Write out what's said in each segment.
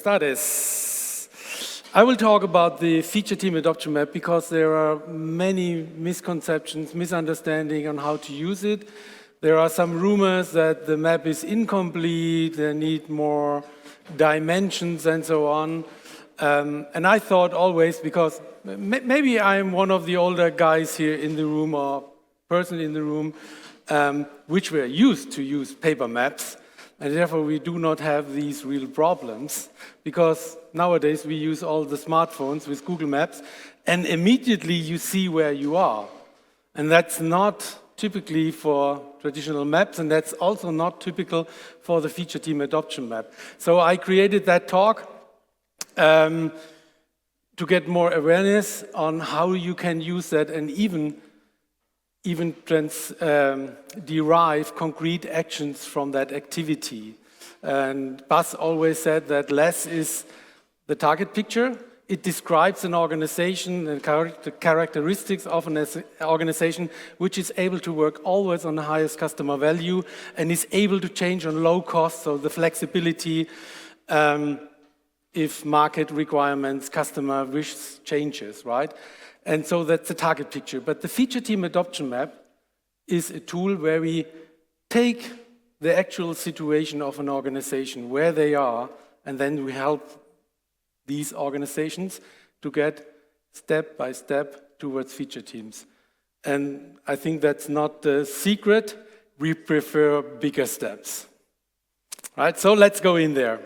tardes. I will talk about the feature team adoption map because there are many misconceptions, misunderstanding on how to use it. There are some rumors that the map is incomplete, they need more dimensions and so on. And I thought always, because maybe I'm one of the older guys here in the room or person in the room, which were used to use paper maps, and therefore we do not have these real problems, because nowadays we use all the smartphones with Google Maps, and immediately you see where you are. And that's not typically for traditional maps, and that's also not typical for the feature team adoption map. So I created that talk to get more awareness on how you can use that and even derive concrete actions from that activity. And Buzz always said that less is the target picture. It describes an organization and the characteristics of an organization which is able to work always on the highest customer value and is able to change on low cost, so the flexibility if market requirements, customer wishes changes, right? And so that's the target picture. But the feature team adoption map is a tool where we take the actual situation of an organization, where they are, and then we help these organizations to get step by step towards feature teams. And I think that's not the secret. We prefer bigger steps. Right, so let's go in there.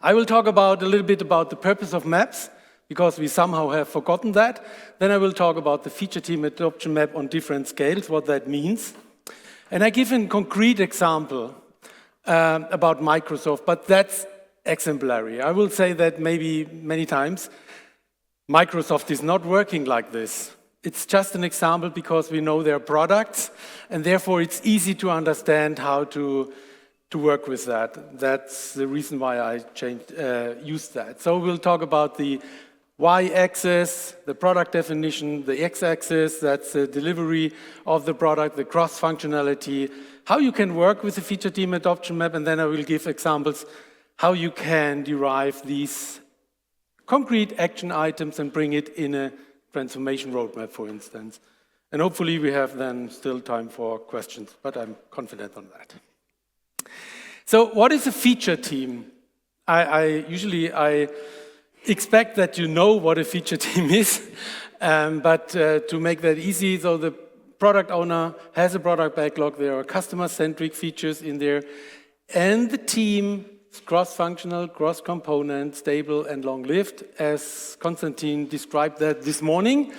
I will talk a little bit about the purpose of maps, because we somehow have forgotten that. Then I will talk about the feature team adoption map on different scales, what that means. And I give a concrete example about Microsoft, but that's exemplary. I will say that maybe many times. Microsoft is not working like this. It's just an example because we know their products, and therefore it's easy to understand how to work with that. That's the reason why I used that. So we'll talk about the Y-axis, the product definition, the X-axis, that's the delivery of the product, the cross-functionality, how you can work with the feature team adoption map, and then I will give examples how you can derive these concrete action items and bring it in a transformation roadmap, for instance. And hopefully we have then still time for questions, but I'm confident on that. So what is a feature team? I usually expect that you know what a feature team is, but to make that easy, so the product owner has a product backlog, there are customer-centric features in there, and the team is cross-functional, cross-component, stable and long-lived, as Konstantin described that this morning,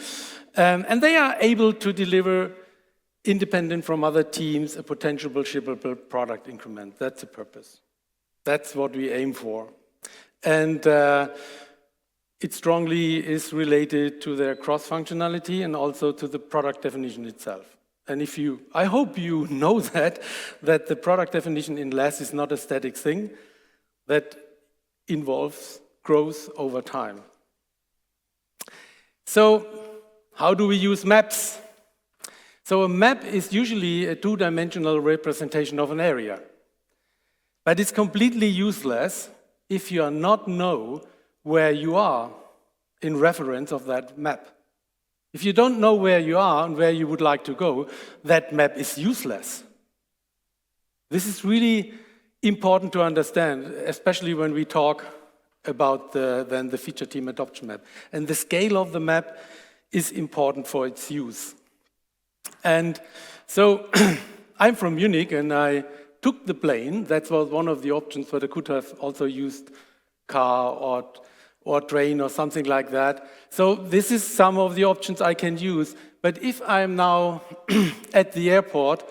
and they are able to deliver independent from other teams a potential shippable product increment. That's the purpose. That's what we aim for. And it strongly is related to their cross-functionality and also to the product definition itself. And I hope you know that the product definition in LAS is not a static thing, that involves growth over time. So, how do we use maps? So a map is usually a two-dimensional representation of an area. But it's completely useless if you not know where you are in reference of that map. If you don't know where you are and where you would like to go, that map is useless. This is really important to understand, especially when we talk about the feature team adoption map. And the scale of the map is important for its use. And so I'm from Munich, and I took the plane. That was one of the options, but I could have also used car or train or something like that. So this is some of the options I can use. But if I'm now at the airport,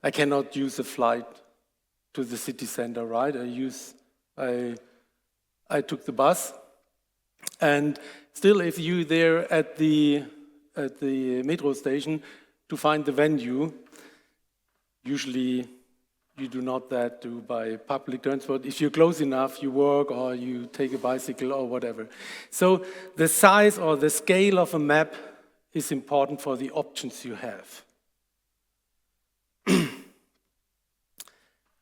I cannot use a flight to the city center, right? I took the bus. And still, if you're there at the metro station, to find the venue, usually you do not do by public transport. If you're close enough, you walk or you take a bicycle or whatever. So the size or the scale of a map is important for the options you have.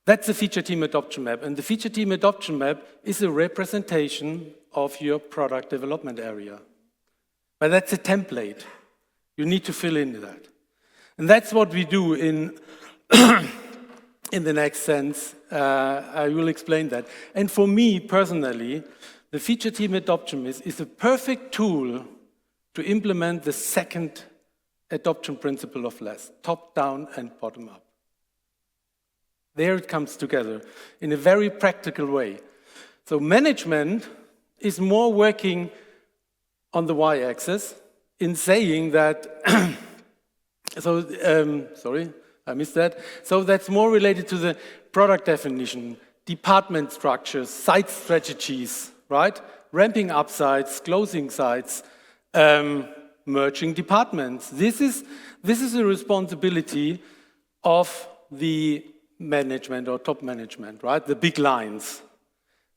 That's the feature team adoption map. And the feature team adoption map is a representation of your product development area. But that's a template. You need to fill in that. And that's what we do in the next sense. I will explain that. And for me personally, the feature team adoption is a perfect tool to implement the second adoption principle of LESS, top-down and bottom-up. There it comes together in a very practical way. So management is more working on the y-axis in saying that, sorry, I missed that. So that's more related to the product definition, department structures, site strategies, right? Ramping up sites, closing sites, merging departments. This is a responsibility of the management or top management, right? The big lines.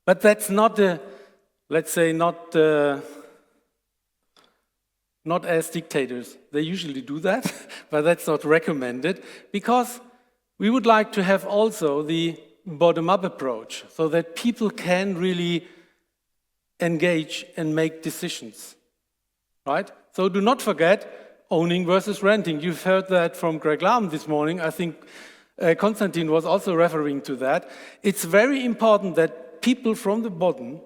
But that's not let's say, not as dictators. They usually do that, but that's not recommended, because we would like to have also the bottom-up approach so that people can really engage and make decisions, right? So do not forget owning versus renting. You've heard that from Greg Lahm this morning. I think Konstantin was also referring to that. It's very important that people from the bottom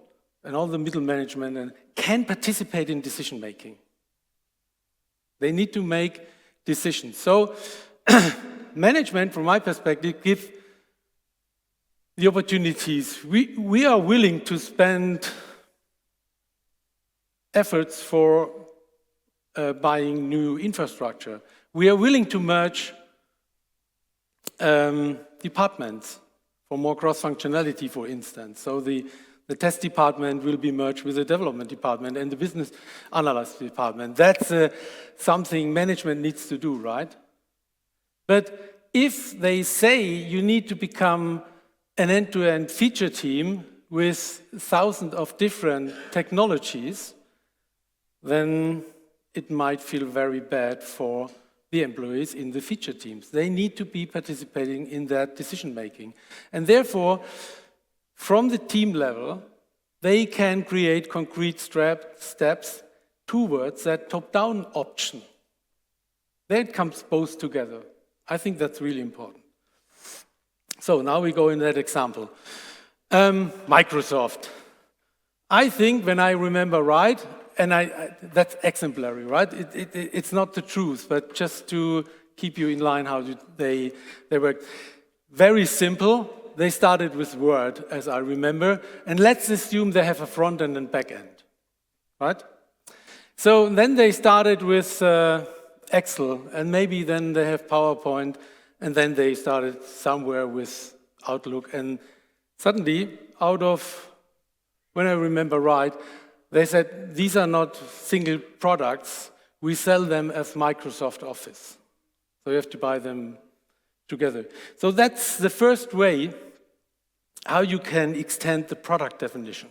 and all the middle management can participate in decision making. They need to make decisions. So management, from my perspective, gives the opportunities. We are willing to spend efforts for buying new infrastructure. We are willing to merge departments for more cross-functionality, for instance. So the test department will be merged with the development department and the business analysis department. That's something management needs to do, right? But if they say you need to become an end-to-end feature team with thousands of different technologies, then it might feel very bad for the employees in the feature teams. They need to be participating in that decision-making. And therefore, from the team level, they can create concrete steps towards that top-down option. Then it comes both together. I think that's really important. So now we go in that example. Microsoft. I think, when I remember right, and that's exemplary, right? It's not the truth, but just to keep you in line how they work. Very simple. They started with Word, as I remember, and let's assume they have a front end and back end, right? So then they started with Excel, and maybe then they have PowerPoint, and then they started somewhere with Outlook, and suddenly, out of, when I remember right, they said, these are not single products, we sell them as Microsoft Office. So you have to buy them together. So that's the first way how you can extend the product definition.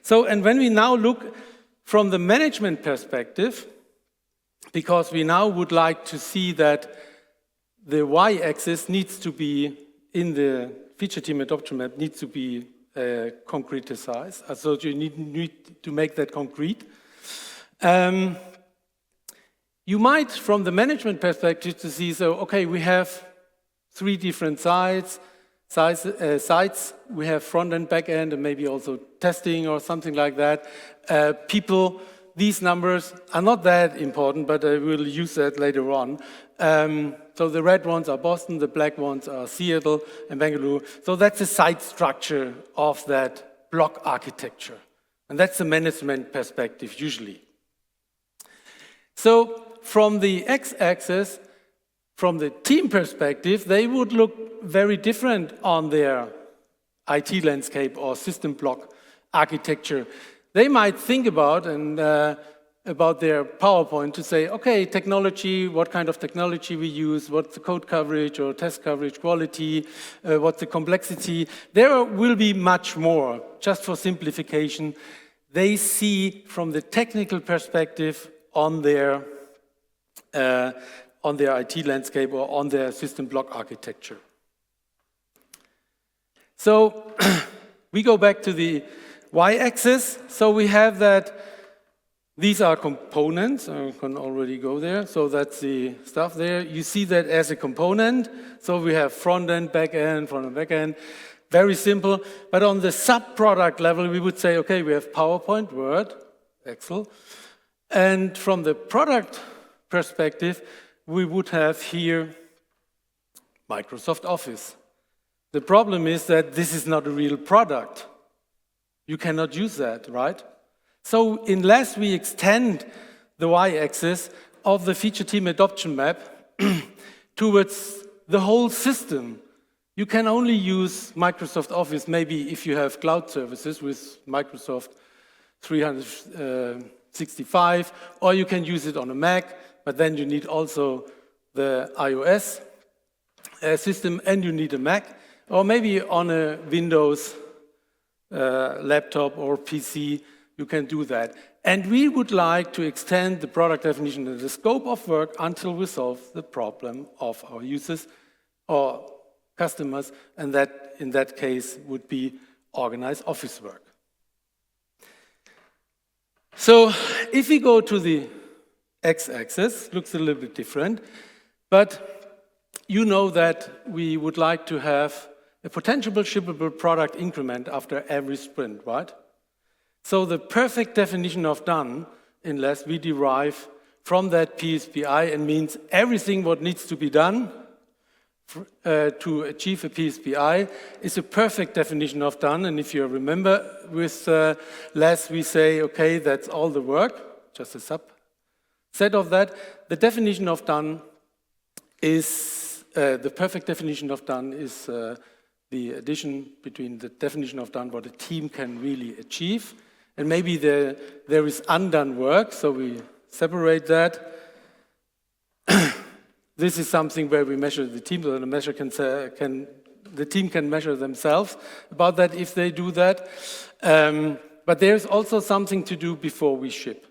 So, and when we now look from the management perspective, because we now would like to see that the y-axis needs to be, in the feature team adoption map, needs to be concretized. So you need to make that concrete. You might, from the management perspective, to see, so, okay, we have 3 different sites. We have front end, back end, and maybe also testing or something like that. People, these numbers are not that important, but I will use that later on. So the red ones are Boston, the black ones are Seattle and Bangalore. So that's the site structure of that block architecture. And that's the management perspective, usually. So from the x-axis, from the team perspective, they would look very different on their IT landscape or system block architecture. They might think about about their PowerPoint to say, okay, technology, what kind of technology we use, what's the code coverage or test coverage quality, what's the complexity. There will be much more, just for simplification. They see from the technical perspective on their on their IT landscape or on their system block architecture. So we go back to the y-axis. So we have that these are components. I can already go there. So that's the stuff there. You see that as a component. So we have front end, back end, front end, back end. Very simple. But on the sub-product level, we would say, okay, we have PowerPoint, Word, Excel. And from the product perspective, we would have here Microsoft Office. The problem is that this is not a real product. You cannot use that, right? So unless we extend the y-axis of the feature team adoption map towards the whole system, you can only use Microsoft Office maybe if you have cloud services with Microsoft 365, or you can use it on a Mac, but then you need also the iOS system and you need a Mac, or maybe on a Windows laptop or PC, you can do that. And we would like to extend the product definition and the scope of work until we solve the problem of our users or customers, and that in that case would be organized office work. So if we go to the x-axis, looks a little bit different, but you know that we would like to have a potential shippable product increment after every sprint, right? So the perfect definition of done, unless we derive from that PSPI, and means everything what needs to be done to achieve a PSPI is a perfect definition of done. And if you remember with Les, we say, okay, that's all the work, just a subset of that. The definition of done is, the perfect definition of done is the addition between the definition of done, what a team can really achieve, and maybe there is undone work, so we separate that. This is something where we measure the team, so the team can measure themselves about that if they do that. But there's also something to do before we ship,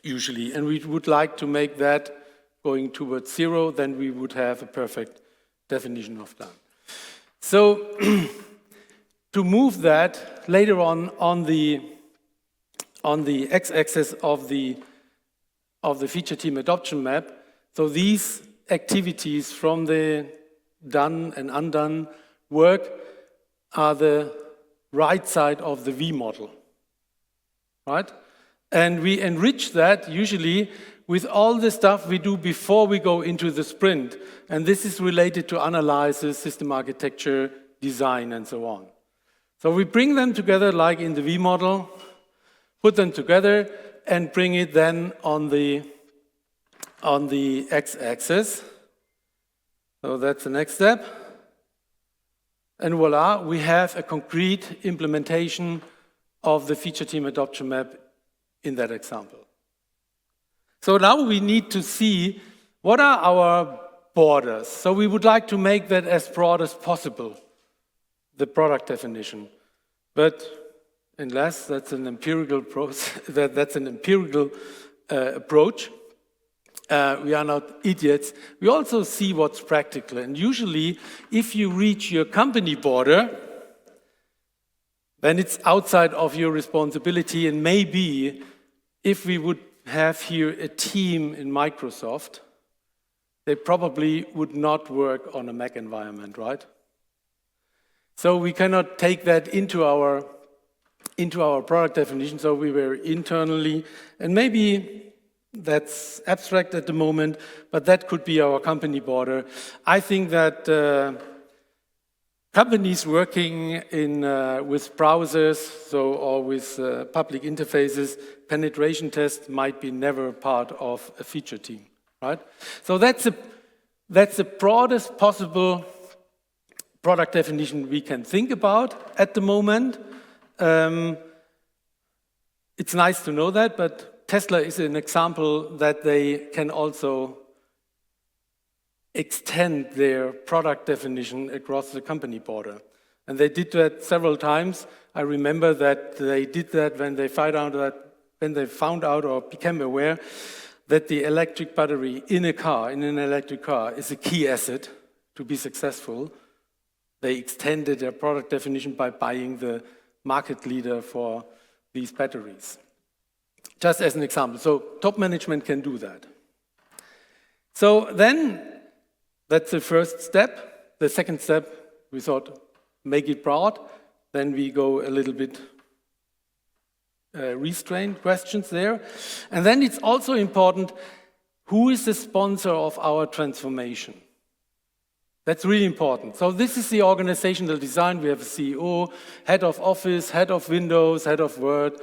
usually, and we would like to make that going towards 0, then we would have a perfect definition of done. So to move that later on the x-axis of the feature team adoption map, so these activities from the done and undone work are the right side of the V model, right? And we enrich that usually with all the stuff we do before we go into the sprint. And this is related to analysis, system architecture, design, and so on. So we bring them together like in the V model, put them together, and bring it then on the x-axis. So that's the next step. And voila, we have a concrete implementation of the feature team adoption map in that example. So now we need to see what are our borders. So we would like to make that as broad as possible, the product definition. But unless that's an empirical process, that's an empirical approach, we are not idiots. We also see what's practical. And usually, if you reach your company border, then it's outside of your responsibility. And maybe if we would have here a team in Microsoft, they probably would not work on a Mac environment, right? So we cannot take that into our product definition. So we were internally, and maybe that's abstract at the moment, but that could be our company border. I think that companies working with browsers, or with public interfaces, penetration tests might be never part of a feature team, right? So that's the broadest possible product definition we can think about at the moment. It's nice to know that, but Tesla is an example that they can also extend their product definition across the company border. And they did that several times. I remember that they did that when they found out or became aware that the electric battery in a car, in an electric car, is a key asset to be successful. They extended their product definition by buying the market leader for these batteries. Just as an example. So top management can do that. So then, that's the first step. The second step, we thought, make it broad. Then we go a little bit restrained questions there. And then it's also important, who is the sponsor of our transformation? That's really important. So this is the organizational design. We have a CEO, head of office, head of Windows, head of Word,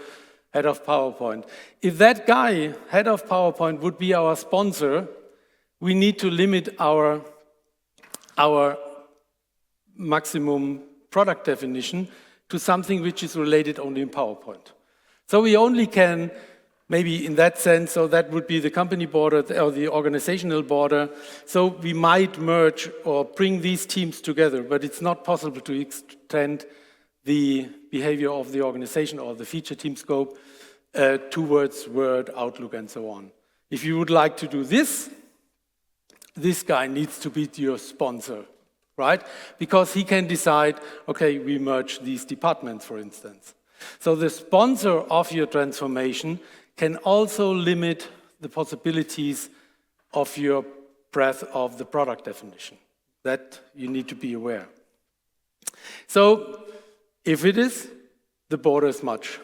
head of PowerPoint. If that guy, head of PowerPoint, would be our sponsor, we need to limit our maximum product definition to something which is related only in PowerPoint. So we only can, maybe in that sense, so that would be the company border or the organizational border. So we might merge or bring these teams together, but it's not possible to extend the behavior of the organization or the feature team scope towards Word, Outlook, and so on. If you would like to do this, this guy needs to be your sponsor, right? Because he can decide, okay, we merge these departments, for instance. So the sponsor of your transformation can also limit the possibilities of your breadth of the product definition. That you need to be aware. So if it is, the border is much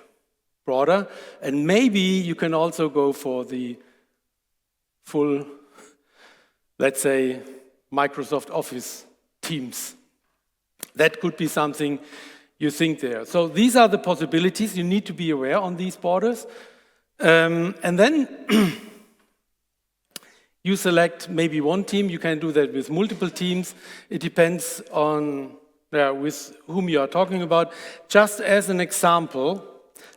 broader, and maybe you can also go for the full, let's say, Microsoft Office Teams. That could be something you think there. So these are the possibilities. You need to be aware on these borders. And then you select maybe one team. You can do that with multiple teams. It depends on with whom you are talking about. Just as an example,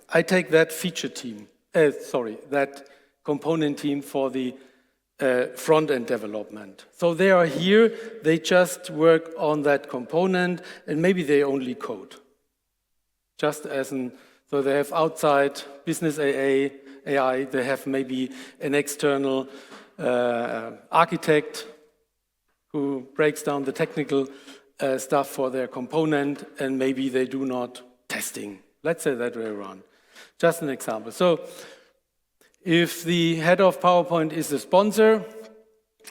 I take that feature team, that component team for the front-end development. So they are here, they just work on that component, and maybe they only code. Just as so they have outside business AI, they have maybe an external architect who breaks down the technical stuff for their component, and maybe they do not testing. Let's say that way around. Just an example. So if the head of PowerPoint is the sponsor,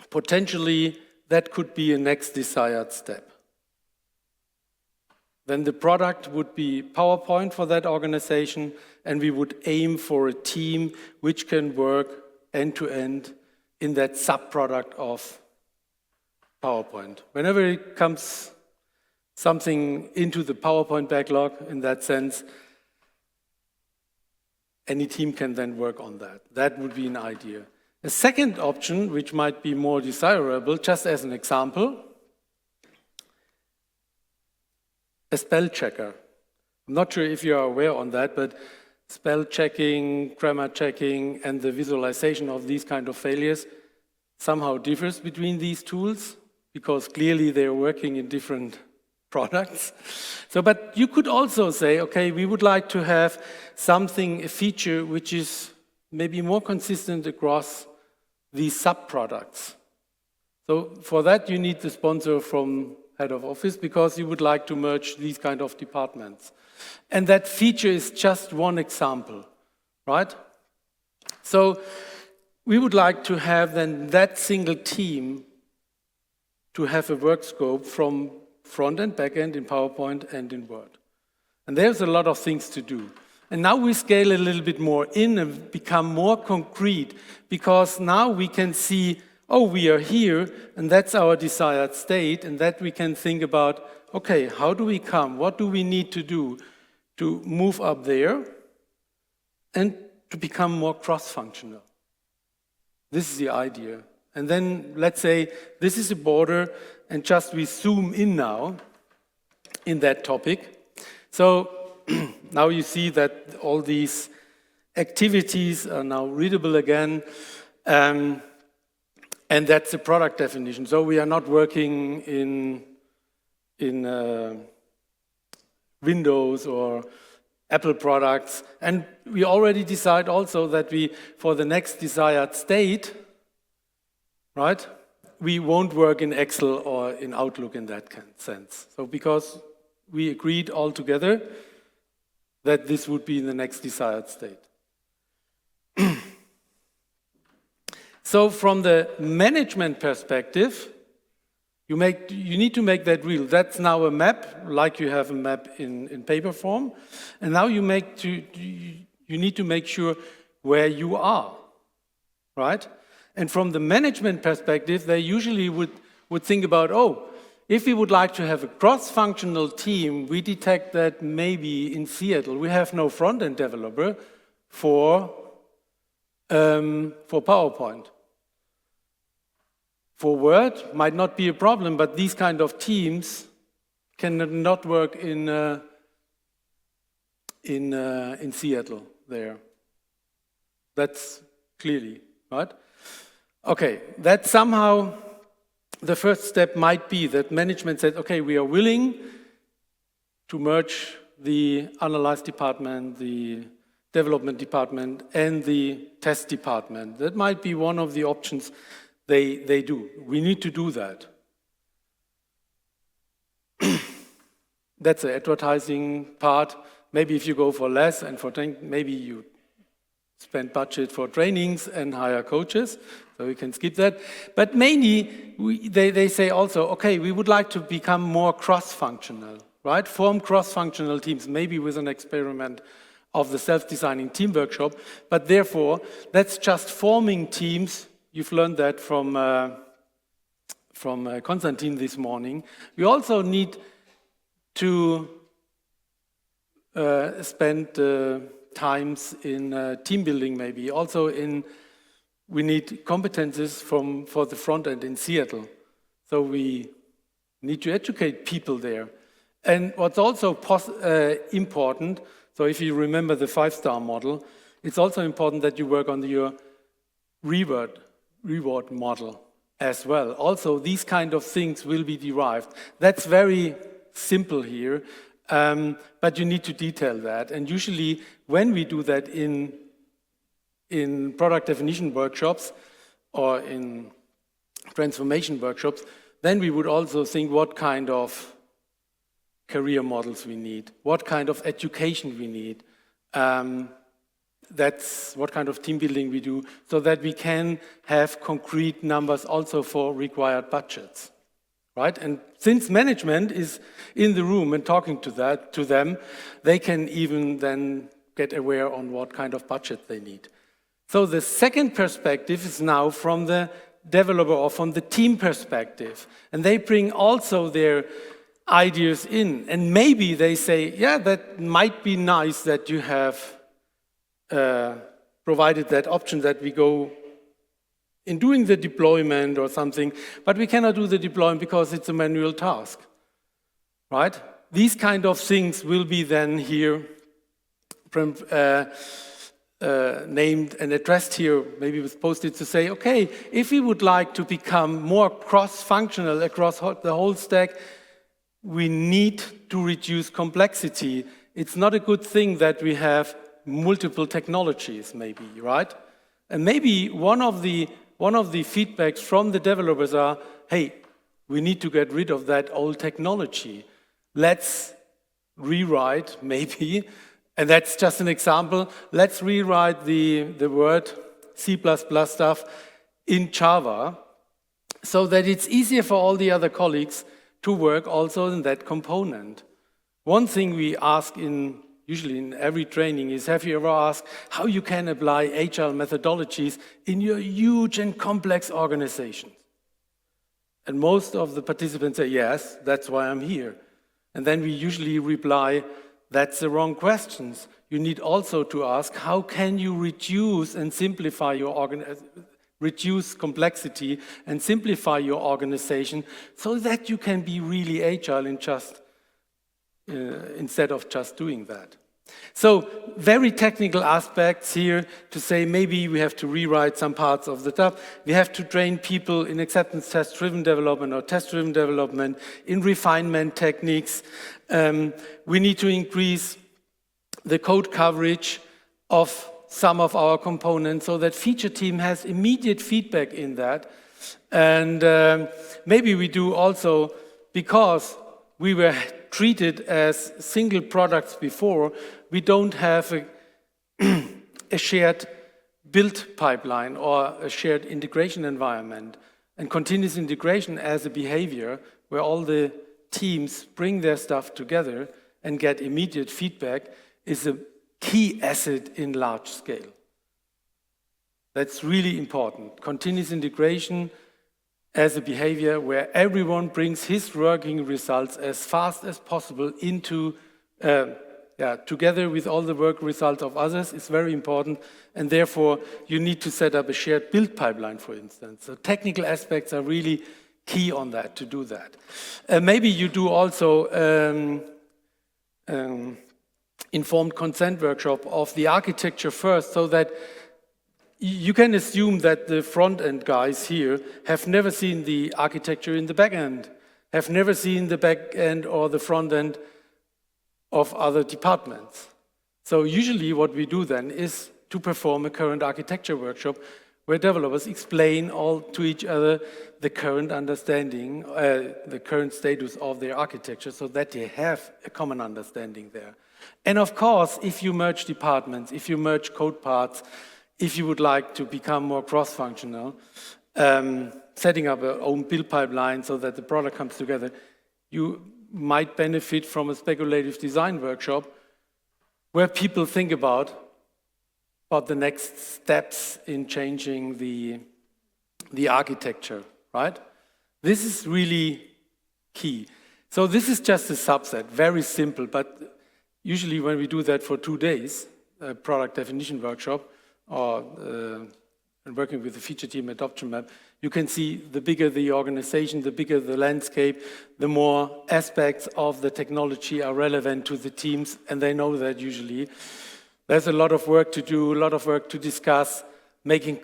potentially that could be a next desired step. Then the product would be PowerPoint for that organization, and we would aim for a team which can work end-to-end in that sub-product of PowerPoint. Whenever it comes something into the PowerPoint backlog, in that sense, any team can then work on that. That would be an idea. A second option, which might be more desirable, just as an example, a spell checker. I'm not sure if you are aware on that, but spell checking, grammar checking, and the visualization of these kind of failures somehow differs between these tools, because clearly they are working in different products. So, but you could also say, okay, we would like to have something, a feature which is maybe more consistent across these sub-products. So for that you need the sponsor from head of office, because you would like to merge these kind of departments. And that feature is just one example, right? So we would like to have then that single team to have a work scope from front end, back end in PowerPoint and in Word. And there's a lot of things to do. And now we scale a little bit more in and become more concrete, because now we can see, oh, we are here, and that's our desired state, and that we can think about, okay, how do we come? What do we need to do to move up there and to become more cross-functional? This is the idea. And then let's say this is a border, and just we zoom in now in that topic. So now you see that all these activities are now readable again, and that's the product definition. So we are not working in Windows or Apple products. And we already decide also that we, for the next desired state, right, we won't work in Excel or in Outlook in that sense. So because we agreed all together that this would be the next desired state. So from the management perspective, you need to make that real. That's now a map, like you have a map in paper form. And now you need to make sure where you are, right? And from the management perspective, they usually would think about, oh, if we would like to have a cross-functional team, we detect that maybe in Seattle we have no front-end developer for PowerPoint. For Word, might not be a problem, but these kind of teams cannot work in Seattle there. That's clearly, right? Okay, that somehow the first step might be that management said, okay, we are willing to merge the analyze department, the development department, and the test department. That might be one of the options they do. We need to do that. That's the advertising part. Maybe if you go for less and for maybe you spend budget for trainings and hire coaches, so we can skip that. But mainly, they say also, okay, we would like to become more cross-functional, right? Form cross-functional teams, maybe with an experiment of the self-designing team workshop. But therefore, that's just forming teams. You've learned that from Konstantin this morning. We also need to spend times in team building, maybe. Also, we need competences for the front end in Seattle. So we need to educate people there. And what's also important, so if you remember the 5-star model, it's also important that you work on your reward model as well. Also, these kind of things will be derived. That's very simple here, but you need to detail that. And usually, when we do that in product definition workshops or in transformation workshops, then we would also think what kind of career models we need, what kind of education we need. That's what kind of team building we do, so that we can have concrete numbers also for required budgets, right? And since management is in the room and talking to them, they can even then get aware on what kind of budget they need. So the second perspective is now from the developer or from the team perspective, and they bring also their ideas in, and maybe they say, yeah, that might be nice that you have provided that option that we go in doing the deployment or something, but we cannot do the deployment because it's a manual task, right? These kind of things will be then here named and addressed here, maybe with Post-it to say, okay, if we would like to become more cross-functional across the whole stack, we need to reduce complexity. It's not a good thing that we have multiple technologies, maybe, right? And maybe one of the feedbacks from the developers are, hey, we need to get rid of that old technology. Let's rewrite, maybe, and that's just an example, let's rewrite the word C++ stuff in Java so that it's easier for all the other colleagues to work also in that component. One thing we ask usually in every training is, have you ever asked how you can apply agile methodologies in your huge and complex organization? And most of the participants say, yes, that's why I'm here. And then we usually reply, that's the wrong questions. You need also to ask, how can you reduce and simplify your reduce complexity and simplify your organization so that you can be really agile in instead of just doing that. So very technical aspects here to say maybe we have to rewrite some parts of the stuff. We have to train people in acceptance test-driven development or test-driven development, in refinement techniques. We need to increase the code coverage of some of our components so that feature team has immediate feedback in that. And maybe we do also, because we were treated as single products before, we don't have a shared build pipeline or a shared integration environment. And continuous integration as a behavior where all the teams bring their stuff together and get immediate feedback is a key asset in large scale. That's really important. Continuous integration as a behavior where everyone brings his working results as fast as possible into together with all the work results of others is very important, and therefore you need to set up a shared build pipeline, for instance. So technical aspects are really key on that, to do that. Maybe you do also informed consent workshop of the architecture first, so that you can assume that the front-end guys here have never seen the architecture in the back end, have never seen the back end or the front end of other departments. So usually what we do then is to perform a current architecture workshop where developers explain all to each other the current understanding, the current status of their architecture, so that they have a common understanding there. And of course, if you merge departments, if you merge code parts, if you would like to become more cross-functional, setting up your own build pipeline so that the product comes together, you might benefit from a speculative design workshop where people think about the next steps in changing the architecture, right? This is really key. So this is just a subset, very simple, but usually when we do that for 2 days, a product definition workshop, or working with the feature team adoption map, you can see the bigger the organization, the bigger the landscape, the more aspects of the technology are relevant to the teams, and they know that usually. There's a lot of work to do, a lot of work to discuss, making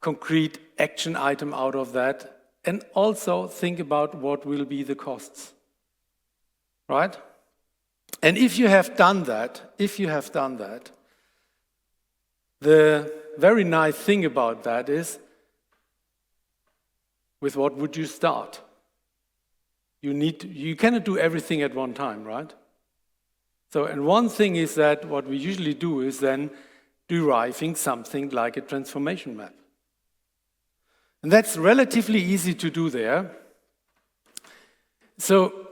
concrete action item out of that, and also think about what will be the costs, right? And if you have done that, the very nice thing about that is, with what would you start? You cannot do everything at one time, right? So, and one thing is that what we usually do is then deriving something like a transformation map. And that's relatively easy to do there. So,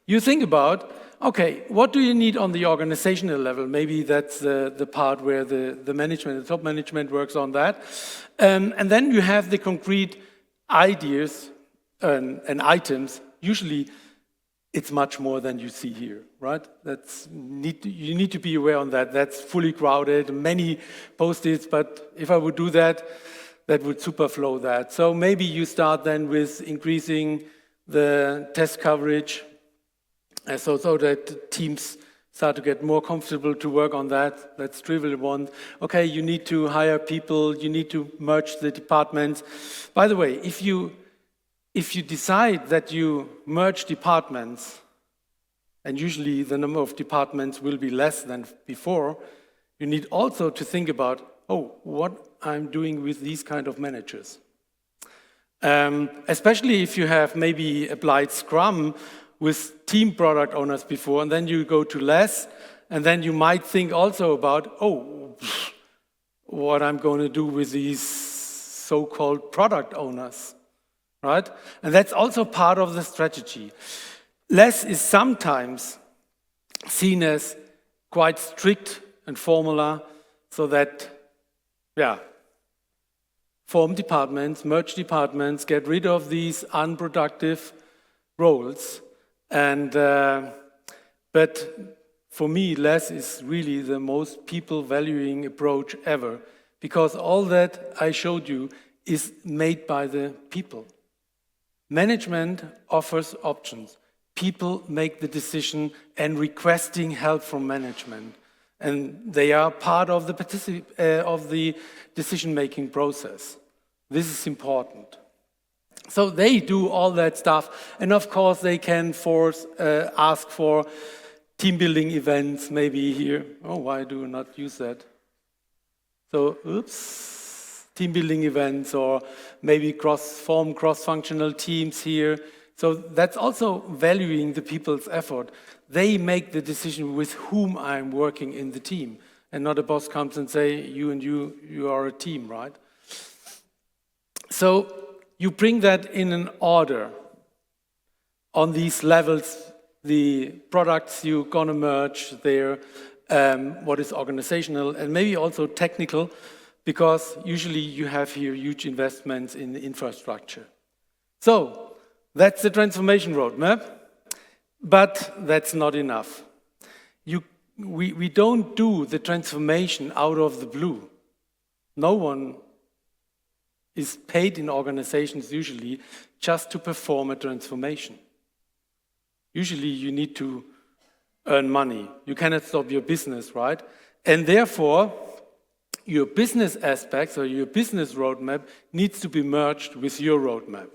you think about, okay, what do you need on the organizational level? Maybe that's the part where the management, the top management works on that. And then you have the concrete ideas and items. Usually it's much more than you see here, right? You need to be aware on that. That's fully crowded, many post-its, but if I would do that, that would superflow that. So maybe you start then with increasing the test coverage, so that teams start to get more comfortable to work on that. That's trivial one. Okay, you need to hire people, you need to merge the departments. By the way, if you decide that you merge departments, and usually the number of departments will be less than before, you need also to think about, what I'm doing with these kind of managers. Especially if you have maybe applied Scrum with team product owners before, and then you go to less, and then you might think also about, what I'm going to do with these so-called product owners, right? And that's also part of the strategy. Less is sometimes seen as quite strict and formula, so that, form departments, merge departments, get rid of these unproductive roles. And but for me, less is really the most people-valuing approach ever, because all that I showed you is made by the people. Management offers options. People make the decision and requesting help from management, and they are part of the decision-making process. This is important. So they do all that stuff, and of course they can ask for team building events, maybe here. Oh, why do you not use that? So, oops, team building events, or maybe form cross-functional teams here. So that's also valuing the people's effort. They make the decision with whom I'm working in the team, and not a boss comes and say, you and you are a team, right? So you bring that in an order on these levels, the products you're gonna merge there, what is organizational, and maybe also technical, because usually you have here huge investments in infrastructure. So that's the transformation roadmap, but that's not enough. We don't do the transformation out of the blue. No one is paid in organizations usually just to perform a transformation. Usually you need to earn money. You cannot stop your business, right? And therefore, your business aspects or your business roadmap needs to be merged with your roadmap.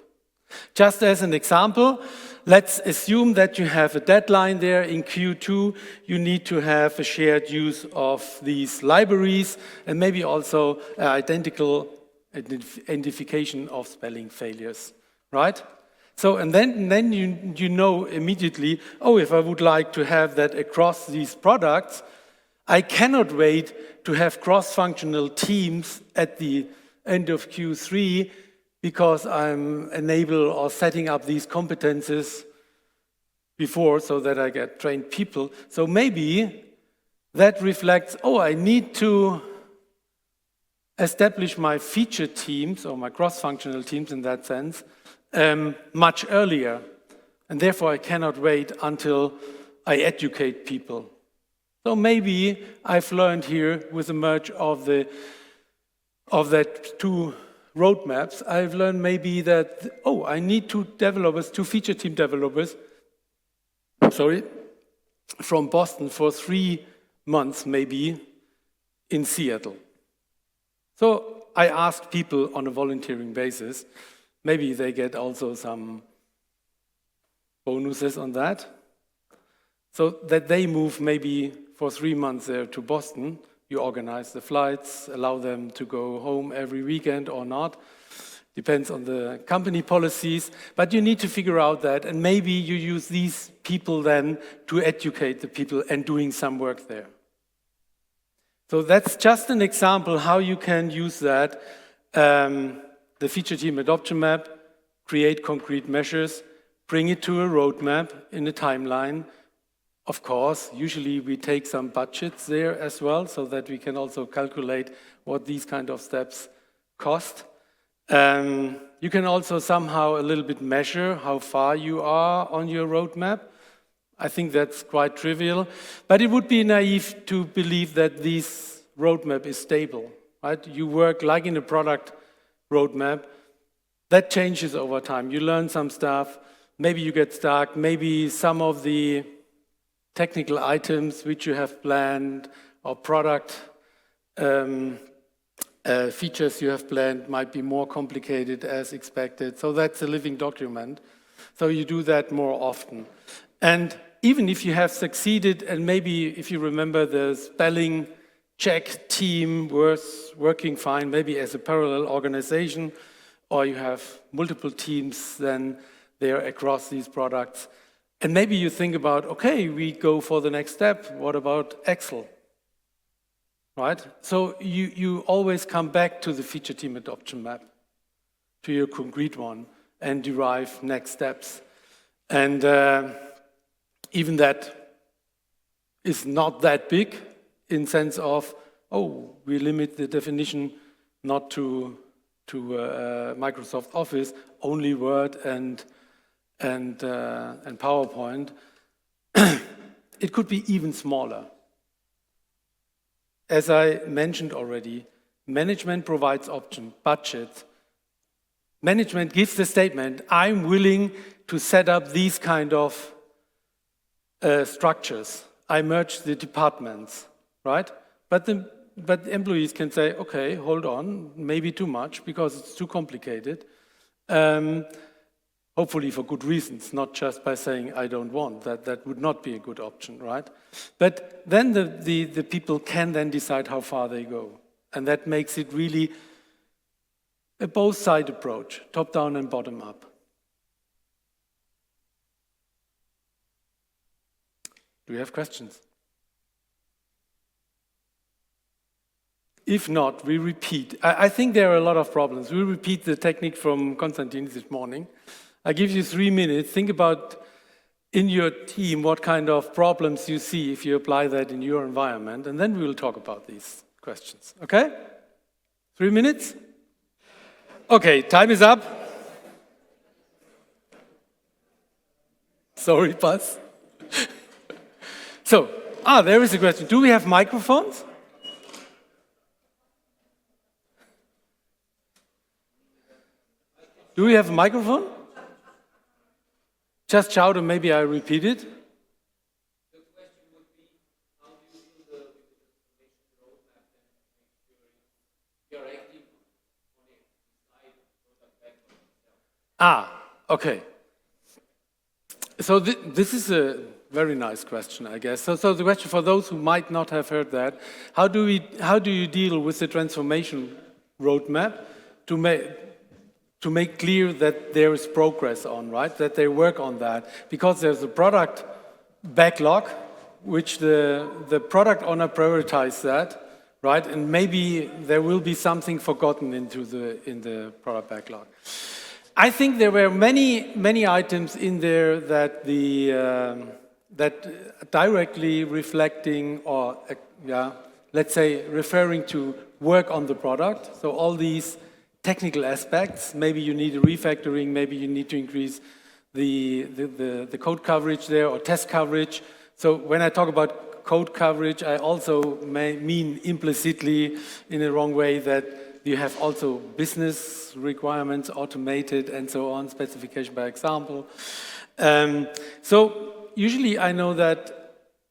Just as an example, let's assume that you have a deadline there in Q2. You need to have a shared use of these libraries and maybe also identical identification of spelling failures, right? So, and then you know immediately, oh, if I would like to have that across these products, I cannot wait to have cross-functional teams at the end of Q3 because I'm enable or setting up these competences before so that I get trained people. So maybe that reflects, oh, I need to establish my feature teams or my cross-functional teams in that sense much earlier, and therefore I cannot wait until I educate people. So maybe I've learned here with the merge of that two roadmaps, I've learned maybe that, oh, I need two feature team developers, from Boston for 3 months maybe in Seattle. So I asked people on a volunteering basis, maybe they get also some bonuses on that, so that they move maybe for 3 months there to Boston. You organize the flights, allow them to go home every weekend or not. Depends on the company policies, but you need to figure out that, and maybe you use these people then to educate the people and doing some work there. So that's just an example how you can use that, the feature team adoption map, create concrete measures, bring it to a roadmap in a timeline. Of course, usually we take some budgets there as well so that we can also calculate what these kind of steps cost. You can also somehow a little bit measure how far you are on your roadmap. I think that's quite trivial, but it would be naive to believe that this roadmap is stable, right? You work like in a product roadmap, that changes over time. You learn some stuff, maybe you get stuck, maybe some of the technical items which you have planned or product features you have planned might be more complicated as expected. So that's a living document. So you do that more often. And even if you have succeeded, and maybe if you remember the spelling check team was working fine, maybe as a parallel organization, or you have multiple teams then there across these products. And maybe you think about, okay, we go for the next step. What about Excel? Right? So you always come back to the feature team adoption map, to your concrete one, and derive next steps. And even that is not that big in sense of, oh, we limit the definition not to Microsoft Office, only Word and PowerPoint. It could be even smaller. As I mentioned already, management provides option, budget. Management gives the statement, I'm willing to set up these kind of structures. I merge the departments, right? But employees can say, okay, hold on, maybe too much because it's too complicated. hopefully for good reasons, not just by saying, I don't want. That would not be a good option, right? But then the people can then decide how far they go. And that makes it really a both-side approach, top-down and bottom-up. Do you have questions? If not, we repeat. I think there are a lot of problems. We repeat the technique from Konstantin this morning. I give you 3 minutes. Think about in your team what kind of problems you see if you apply that in your environment, and then we will talk about these questions. Okay? 3 minutes? Okay, time is up. Sorry, Buzz. So, there is a question. Do we have microphones? Do we have a microphone? Just shout and maybe I repeat it. The question would be, how do you deal with the transformation roadmap and make sure you're active on it, decide product backlog itself? Okay. So this is a very nice question, I guess. So the question for those who might not have heard that, how do you deal with the transformation roadmap to make clear that there is progress on, right? That they work on that. Because there's a product backlog, which the product owner prioritizes that, right? And maybe there will be something forgotten in the product backlog. I think there were many items in there that that directly reflecting or let's say referring to work on the product. So all these technical aspects, maybe you need a refactoring, maybe you need to increase the code coverage there or test coverage. So when I talk about code coverage, I also mean implicitly in a wrong way that you have also business requirements automated and so on, specification by example. So usually I know that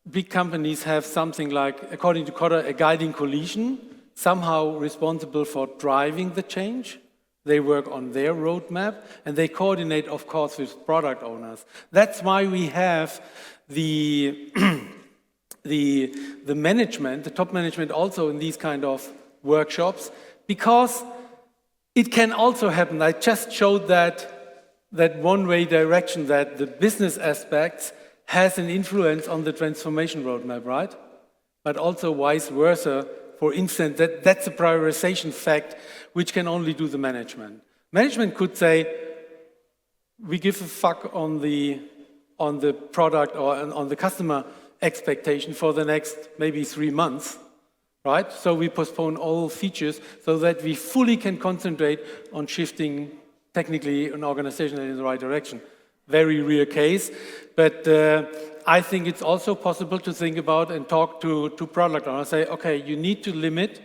big companies have something like, according to Coder, a guiding coalition, somehow responsible for driving the change. They work on their roadmap, and they coordinate, of course, with product owners. That's why we have the management, the top management also in these kind of workshops, because it can also happen. I just showed that one-way direction, that the business aspects has an influence on the transformation roadmap, right? But also vice versa. For instance, that's a prioritization fact which can only do the management. Management could say, we give a fuck on the product or on the customer expectation for the next maybe 3 months, right? So we postpone all features so that we fully can concentrate on shifting technically an organization in the right direction. Very rare case, but I think it's also possible to think about and talk to product owners, say, okay, you need to limit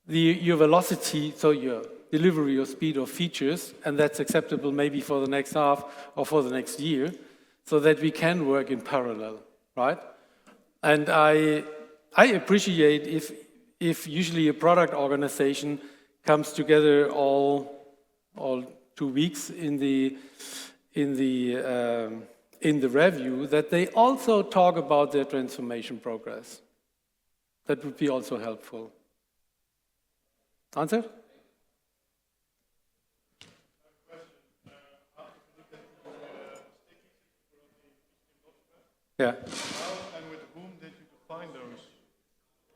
your velocity, so your delivery, your speed of features, and that's acceptable maybe for the next half or for the next year, so that we can work in parallel, right? And I appreciate if usually a product organization comes together all 2 weeks in the review, that they also talk about their transformation progress. That would be also helpful. Answer? Yeah. How and with whom did you define those?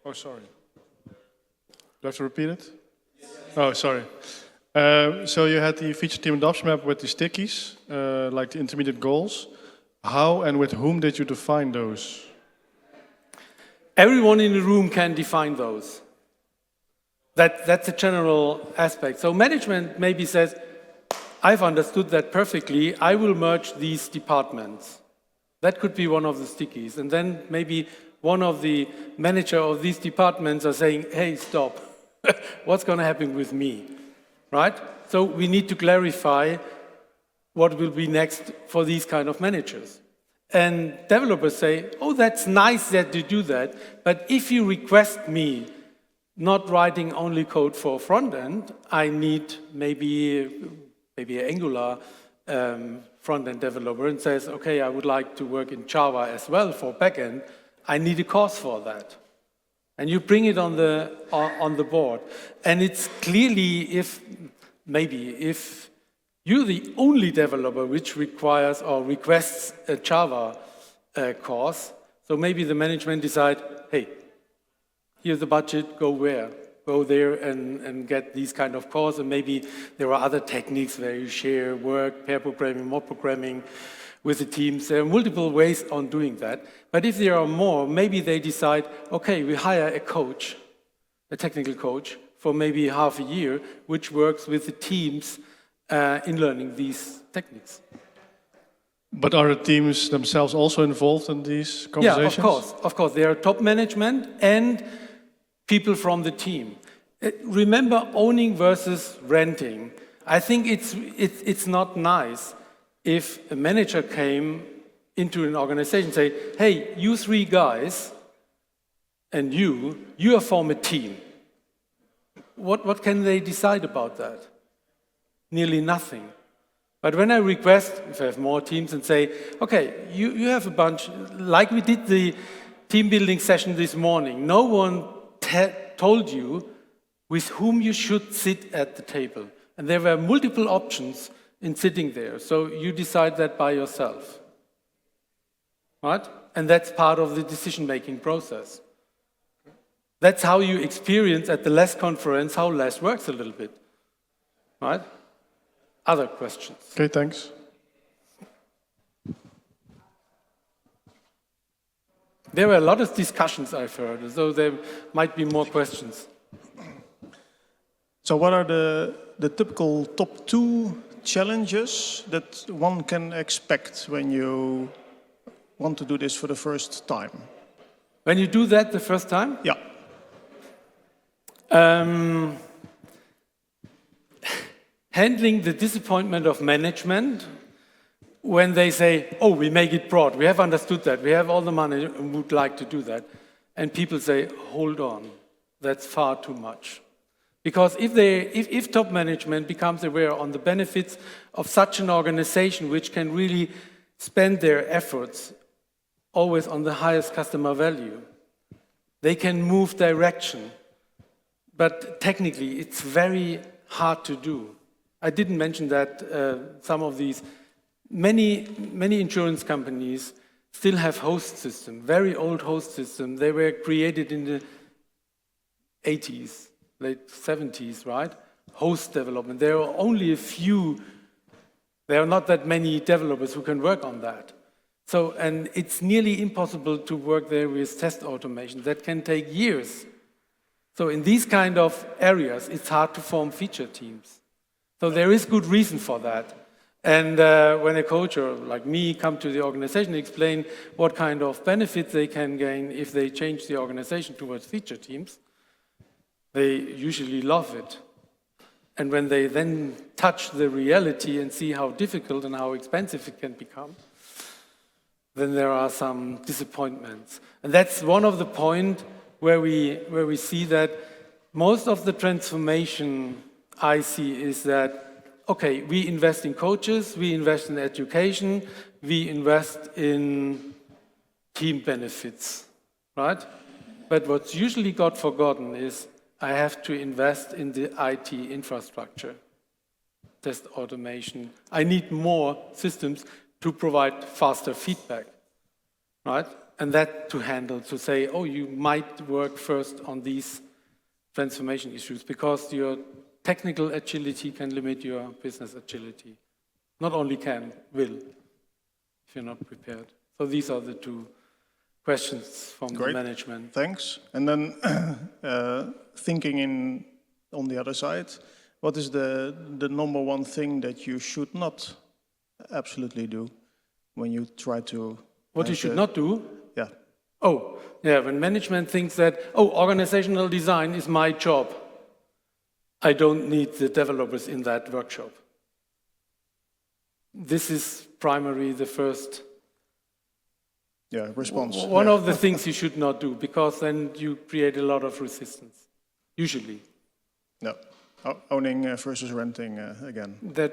Oh, sorry. Do I have to repeat it? Oh, sorry. So you had the feature team adoption map with the stickies, like the intermediate goals. How and with whom did you define those? Everyone in the room can define those. That's a general aspect. So management maybe says, I've understood that perfectly, I will merge these departments. That could be one of the stickies. And then maybe one of the manager of these departments are saying, hey, stop. What's going to happen with me? Right? So we need to clarify what will be next for these kind of managers. And developers say, oh, that's nice that you do that, but if you request me not writing only code for front end, I need maybe Angular front-end developer and says, okay, I would like to work in Java as well for backend, I need a course for that. And you bring it on the board. And it's clearly if you're the only developer which requires or requests a Java course, so maybe the management decide, hey, here's the budget, go where? Go there and get these kind of courses. And maybe there are other techniques where you share work, pair programming, mob programming with the teams. There are multiple ways on doing that. But if there are more, maybe they decide, okay, we hire a coach, a technical coach, for maybe half a year, which works with the teams in learning these techniques. But are the teams themselves also involved in these conversations? Yeah, of course. There are top management and people from the team. Remember owning versus renting. I think it's not nice if a manager came into an organization and say, hey, you three guys and you are form a team. What can they decide about that? Nearly nothing. But when I request, if I have more teams and say, okay, you have a bunch, like we did the team building session this morning, no one told you with whom you should sit at the table. And there were multiple options in sitting there. So you decide that by yourself. Right? And that's part of the decision-making process. That's how you experience at the LESS conference how LESS works a little bit. Right? Other questions? Okay, thanks. There were a lot of discussions I've heard, so there might be more questions. So what are the typical top 2 challenges that one can expect when you want to do this for the first time? When you do that the first time? Yeah. Handling the disappointment of management when they say, oh, we make it broad, we have understood that, we have all the money and would like to do that. And people say, hold on, that's far too much. Because if top management becomes aware on the benefits of such an organization which can really spend their efforts always on the highest customer value, they can move direction. But technically, it's very hard to do. I didn't mention that some of these, many insurance companies still have host system, very old host system. They were created in the 80s, late 70s, right? Host development. There are only a few, there are not that many developers who can work on that. So, and it's nearly impossible to work there with test automation. That can take years. So in these kind of areas, it's hard to form feature teams. So there is good reason for that. And when a coach or like me come to the organization, explain what kind of benefits they can gain if they change the organization towards feature teams, they usually love it. And when they then touch the reality and see how difficult and how expensive it can become, then there are some disappointments. And that's one of the points where we see that most of the transformation I see is that, okay, we invest in coaches, we invest in education, we invest in team benefits, right? But what's usually got forgotten is I have to invest in the IT infrastructure, test automation. I need more systems to provide faster feedback, right? And that to handle, to say, oh, you might work first on these transformation issues because your technical agility can limit your business agility. Not only can, will, if you're not prepared. So these are the 2 questions from the management. Thanks. And then thinking on the other side, what is the number 1 thing that you should not absolutely do when you try to... What you should not do? Yeah. Oh, yeah, when management thinks that, oh, organizational design is my job, I don't need the developers in that workshop. This is primarily the first response. One of the things you should not do, because then you create a lot of resistance, usually. No, owning versus renting again. That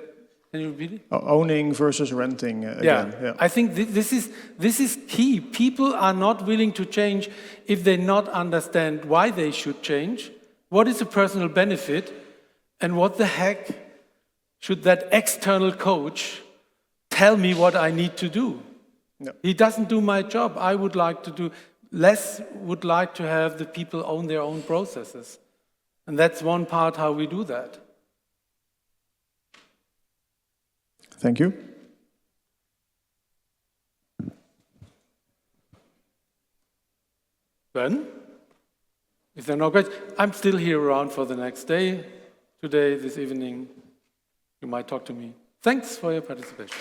Can you repeat it? Owning versus renting again. Yeah. I think this is key. People are not willing to change if they not understand why they should change, what is a personal benefit, and what the heck should that external coach tell me what I need to do. Yeah. He doesn't do my job. I would like to do less, would like to have the people own their own processes. And that's one part how we do that. Thank you. Ben? Is there no question? I'm still here around for the next day. Today, this evening, you might talk to me. Thanks for your participation.